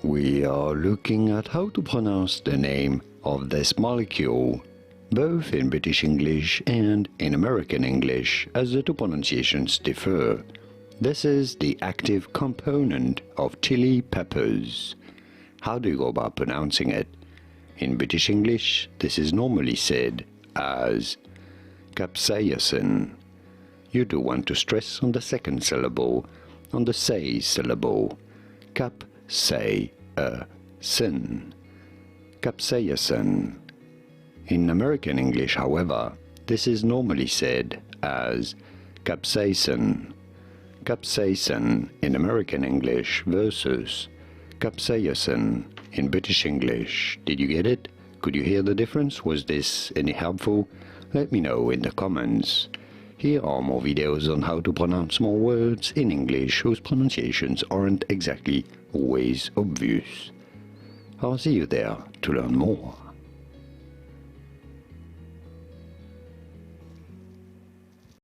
We are looking at how to pronounce the name of this molecule, both in British English and in American English, as the two pronunciations differ. This is the active component of chili peppers. How do you go about pronouncing it? In British English, this is normally said as capsaicin. You do want to stress on the second syllable, on the say syllable. Capsaicin. Capsaicin. In American English, however, this is normally said as capsaicin. Capsaicin in American English versus capsaicin in British English. Did you get it? Could you hear the difference? Was this any helpful? Let me know in the comments. Here are more videos on how to pronounce more words in English whose pronunciations aren't exactly always obvious. I'll see you there to learn more.